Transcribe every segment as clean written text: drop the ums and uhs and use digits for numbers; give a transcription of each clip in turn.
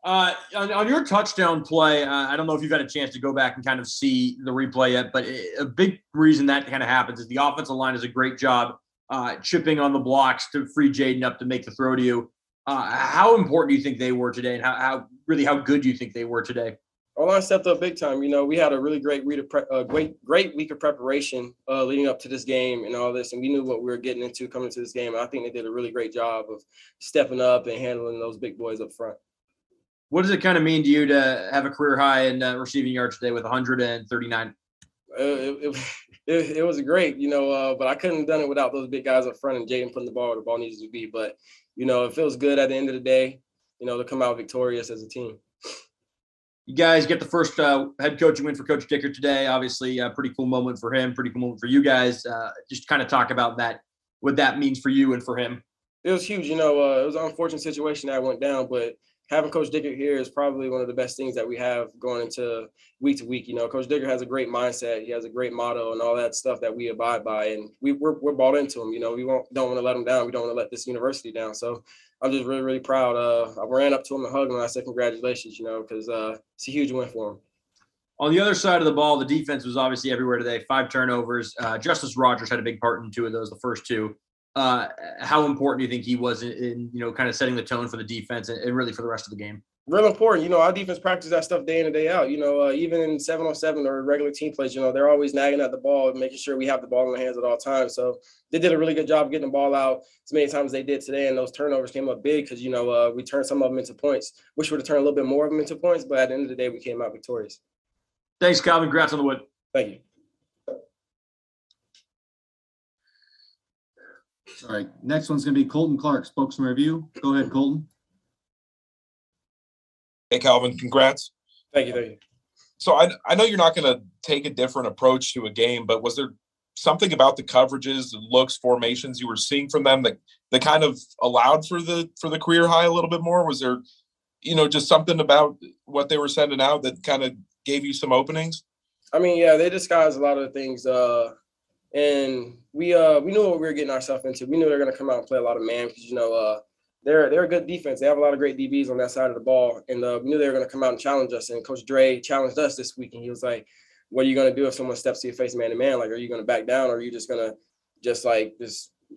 On your touchdown play, I don't know if you've had a chance to go back and kind of see the replay yet, but a big reason that kind of happens is the offensive line does a great job chipping on the blocks to free Jaden up to make the throw to you. How important do you think they were today, and how good do you think they were today? O-line stepped up big time. We had a really great great week of preparation leading up to this game and all this, and we knew what we were getting into coming to this game. And I think they did a really great job of stepping up and handling those big boys up front. What does it kind of mean to you to have a career high in receiving yards today with 139? It was great, but I couldn't have done it without those big guys up front and Jaden putting the ball where the ball needs to be. But, it feels good at the end of the day, to come out victorious as a team. You guys get the first head coaching win for Coach Dicker today. Obviously, a pretty cool moment for him, pretty cool moment for you guys. Just kind of talk about that, what that means for you and for him. It was huge. It was an unfortunate situation that went down, but having Coach Dicker here is probably one of the best things that we have going into week to week. Coach Dicker has a great mindset. He has a great motto and all that stuff that we abide by, and we're bought into him. We don't want to let him down. We don't want to let this university down. So I'm just really, really proud. I ran up to him and hugged him, and I said congratulations, because it's a huge win for him. On the other side of the ball, the defense was obviously everywhere today. 5 turnovers. Justice Rogers had a big part in 2 of those, the first 2. How important do you think he was in kind of setting the tone for the defense and really for the rest of the game? Real important. Our defense practices that stuff day in and day out. Even in 7-on-7 or regular team plays, they're always nagging at the ball and making sure we have the ball in our hands at all times. So they did a really good job getting the ball out as many times as they did today. And those turnovers came up big because, we turned some of them into points. Wish we would have turned a little bit more of them into points, but at the end of the day, we came out victorious. Thanks, Calvin. Congrats on the win. Thank you. All right, next one's going to be Colton Clark, Spokesman Review. Go ahead, Colton. Hey, Calvin, congrats. Thank you. So I know you're not going to take a different approach to a game, but was there something about the coverages, the looks, formations you were seeing from them that kind of allowed for the career high a little bit more? Was there, just something about what they were sending out that kind of gave you some openings? I mean, yeah, they disguised a lot of the things. And we knew what we were getting ourselves into. We knew they were going to come out and play a lot of man because, they're a good defense. They have a lot of great DBs on that side of the ball. And we knew they were going to come out and challenge us. And Coach Dre challenged us this week. And he was like, what are you going to do if someone steps to your face man-to-man? Like, are you going to back down or are you just going to just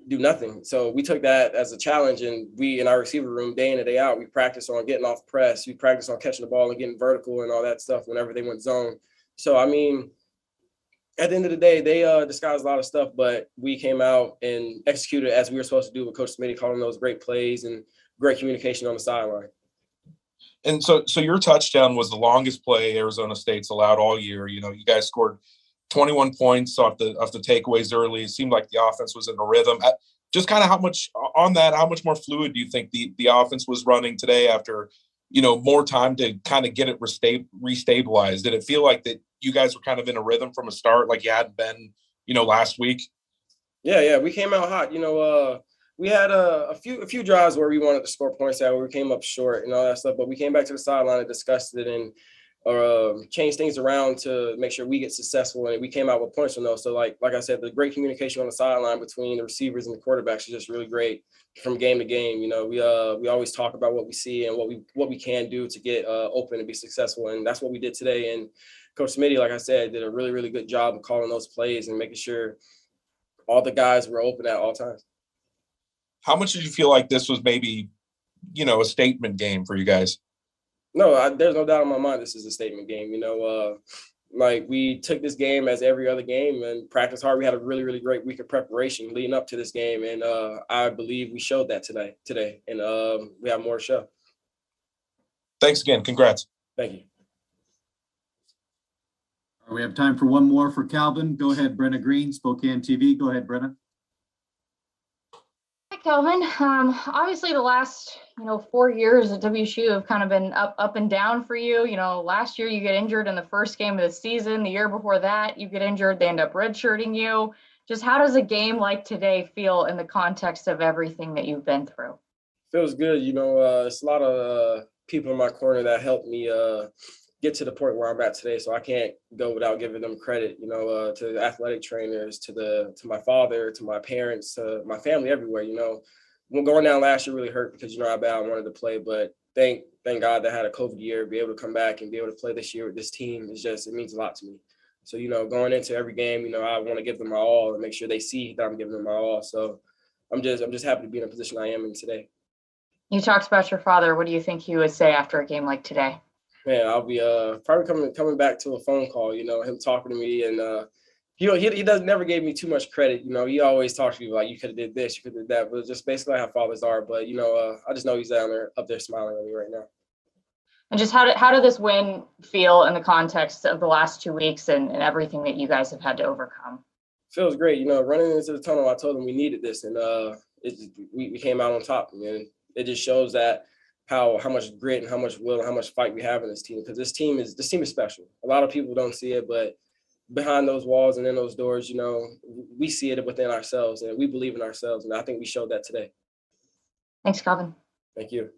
do nothing? So we took that as a challenge. And we, in our receiver room, day in and day out, we practiced on getting off press. We practiced on catching the ball and getting vertical and all that stuff whenever they went zone. So, I mean, at the end of the day, they disguised a lot of stuff, but we came out and executed as we were supposed to do with Coach Smitty, calling those great plays and great communication on the sideline. And so your touchdown was the longest play Arizona State's allowed all year. You guys scored 21 points off the takeaways early. It seemed like the offense was in a rhythm. Just kind of how much more fluid do you think the offense was running today after, more time to kind of get it restabilized? Did it feel like that you guys were kind of in a rhythm from a start like you hadn't been, last week? Yeah, we came out hot. We had a few drives where we wanted to score points out where we came up short and all that stuff, but we came back to the sideline and discussed it and changed things around to make sure we get successful, and we came out with points from those. So like I said, the great communication on the sideline between the receivers and the quarterbacks is just really great from game to game. We always talk about what we see and what we can do to get open and be successful, and that's what we did today. And Coach Smitty, like I said, did a really, really good job of calling those plays and making sure all the guys were open at all times. How much did you feel like this was maybe, a statement game for you guys? No, there's no doubt in my mind this is a statement game. We took this game as every other game and practiced hard. We had a really, really great week of preparation leading up to this game, and I believe we showed that today, and we have more to show. Thanks again. Congrats. Thank you. We have time for one more for Calvin. Go ahead, Brenna Green, Spokane TV. Go ahead, Brenna. Hi, Calvin. Obviously, the last 4 years at WSU have kind of been up and down for you. Last year you get injured in the first game of the season. The year before that, you get injured. They end up redshirting you. Just how does a game like today feel in the context of everything that you've been through? Feels good. It's a lot of people in my corner that helped me get to the point where I'm at today. So I can't go without giving them credit, to the athletic trainers, to my father, to my parents, to my family everywhere. When going down last year really hurt because how bad I wanted to play, but thank God that I had a COVID year, be able to come back and be able to play this year with this team it means a lot to me. So, going into every game, I want to give them my all and make sure they see that I'm giving them my all. So I'm just happy to be in the position I am in today. You talked about your father. What do you think he would say after a game like today? Man, I'll be probably coming back to a phone call, him talking to me, and he does never gave me too much credit. He always talks to me like, you could have did this, you could have did that, but just basically how fathers are. But I just know he's up there smiling at me right now. And just how did this win feel in the context of the last 2 weeks and everything that you guys have had to overcome? Feels great. Running into the tunnel, I told him we needed this, and we came out on top, and it just shows that how much grit and how much will and how much fight we have in this team, because this team is special. A lot of people don't see it, but behind those walls and in those doors, we see it within ourselves, and we believe in ourselves, and I think we showed that today. Thanks, Calvin. Thank you.